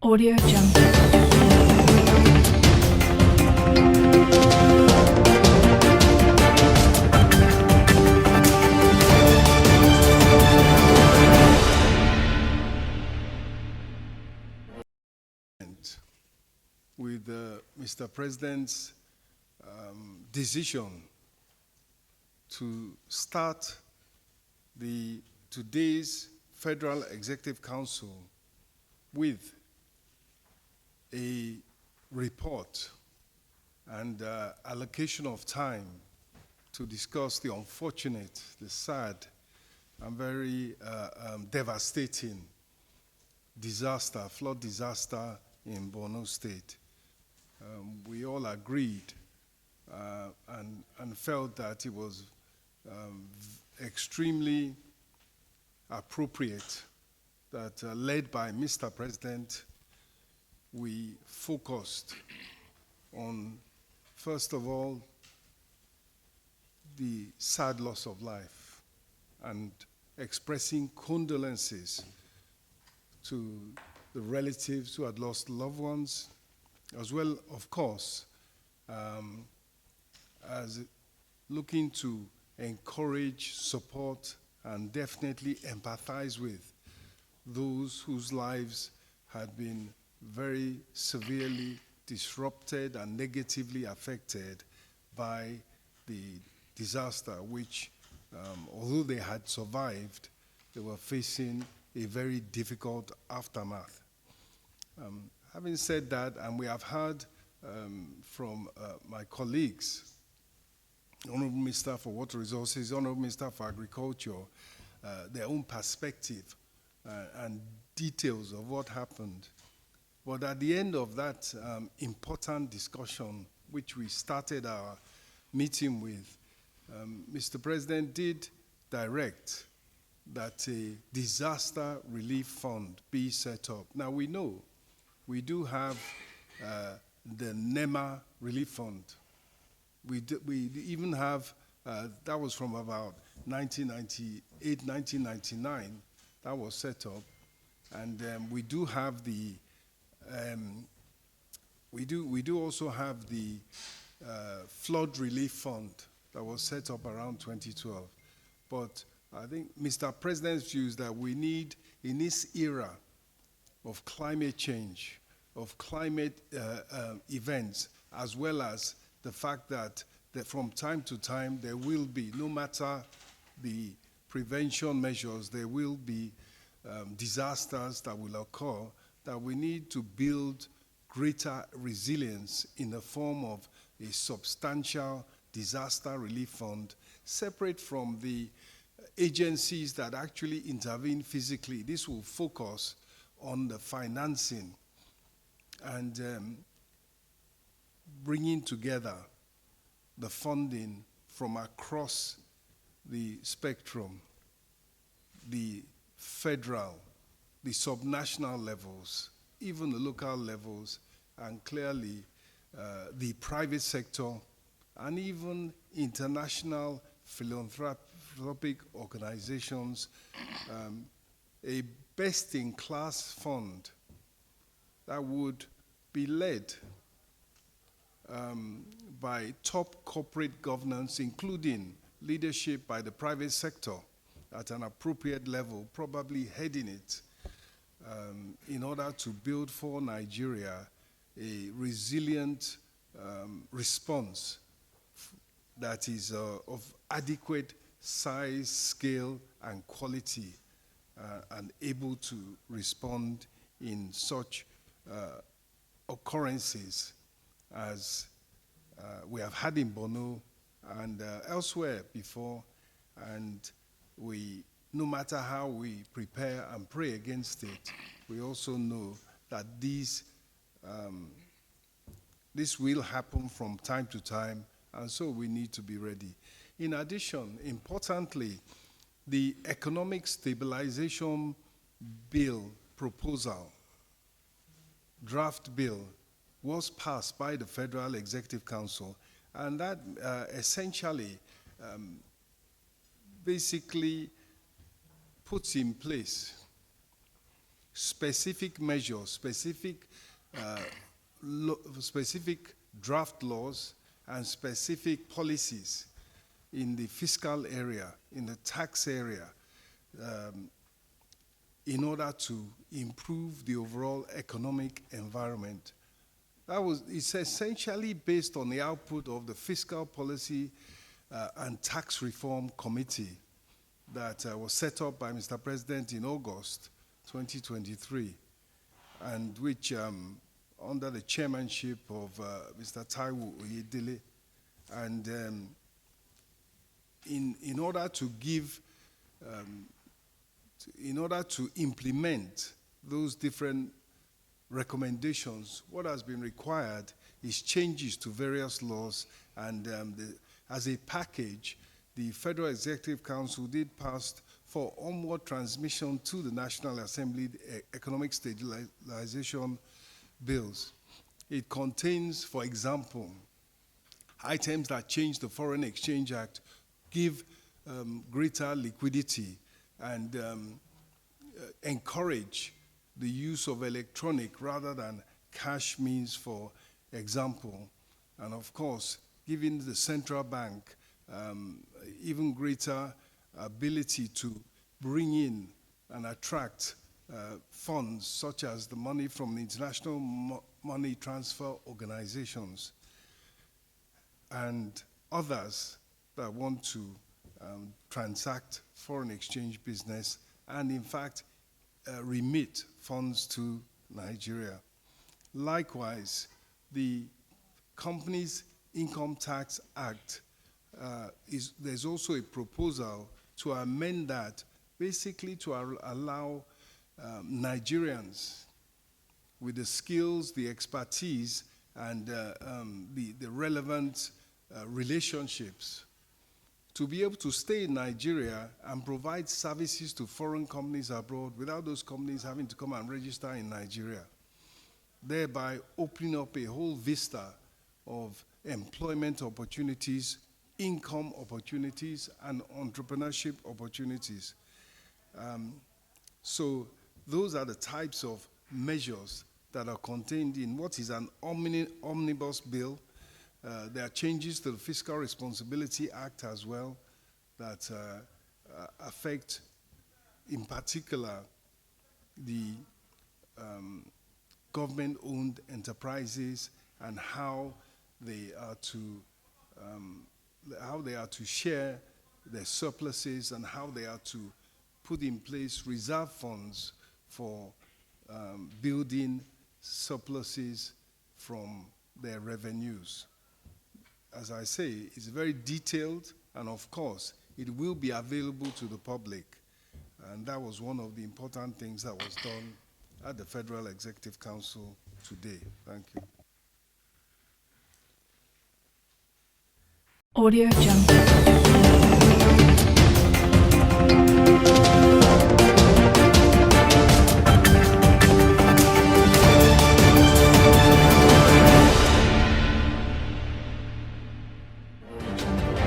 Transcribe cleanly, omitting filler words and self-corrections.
Audio Jungle. With Mr. President's decision to start today's Federal Executive Council with a report and allocation of time to discuss the unfortunate, the sad, and very devastating disaster, flood disaster in Borno State. We all agreed and felt that it was extremely appropriate that, led by Mr. President, we focused on, first of all, the sad loss of life and expressing condolences to the relatives who had lost loved ones, as well, of course, as looking to encourage, support, and definitely empathize with those whose lives had been very severely disrupted and negatively affected by the disaster, which, although they had survived, they were facing a very difficult aftermath. Having said that, and we have heard from my colleagues, Honorable Minister for Water Resources, Honorable Minister for Agriculture, their own perspective and details of what happened. But at the end of that important discussion, which we started our meeting with, Mr. President did direct that a disaster relief fund be set up. Now we know we do have the NEMA relief fund. We even have, that was from about 1998, 1999, that was set up. And we do have the, we do also have the flood relief fund that was set up around 2012. But I think Mr. President's view is that we need, in this era of climate change, of climate events, as well as the fact that from time to time there will be, no matter the prevention measures, there will be disasters that will occur, that we need to build greater resilience in the form of a substantial disaster relief fund, separate from the agencies that actually intervene physically. This will focus on the financing and bringing together the funding from across the spectrum, the federal, the subnational levels, even the local levels, and clearly the private sector, and even international philanthropic organizations, a best-in-class fund that would be led by top corporate governance, including leadership by the private sector at an appropriate level, probably heading it, in order to build for Nigeria a resilient response that is of adequate size, scale, and quality, and able to respond in such occurrences as we have had in Borno and elsewhere before. And we, no matter how we prepare and pray against it, we also know that this will happen from time to time, and so we need to be ready. In addition, importantly, the Economic Stabilization Bill proposal, draft bill, was passed by the Federal Executive Council, and that essentially basically puts in place specific measures, specific draft laws and specific policies in the fiscal area, in the tax area, in order to improve the overall economic environment. It's essentially based on the output of the Fiscal Policy and Tax Reform Committee that was set up by Mr. President in August 2023, and which, under the chairmanship of Mr. Taiwo Oyedele, and in order to give, in order to implement those different recommendations, what has been required is changes to various laws, and as a package, the Federal Executive Council did pass for onward transmission to the National Assembly economic stabilization bills. It contains, for example, items that change the Foreign Exchange Act, give greater liquidity, and encourage the use of electronic rather than cash means, for example. And of course, giving the central bank even greater ability to bring in and attract funds such as the money from the international money transfer organizations and others that want to transact foreign exchange business and in fact remit funds to Nigeria. Likewise, the Companies Income Tax Act, there's also a proposal to amend that, basically to allow Nigerians with the skills, the expertise, and the relevant relationships to be able to stay in Nigeria and provide services to foreign companies abroad without those companies having to come and register in Nigeria, thereby opening up a whole vista of employment opportunities, income opportunities, and entrepreneurship opportunities. So those are the types of measures that are contained in what is an omnibus bill. There are changes to the Fiscal Responsibility Act as well that affect, in particular, the government-owned enterprises and how they are to share their surpluses and how they are to put in place reserve funds for building surpluses from their revenues. As I say, it's very detailed, and of course, it will be available to the public. And that was one of the important things that was done at the Federal Executive Council today. Thank you. Audio Jungle.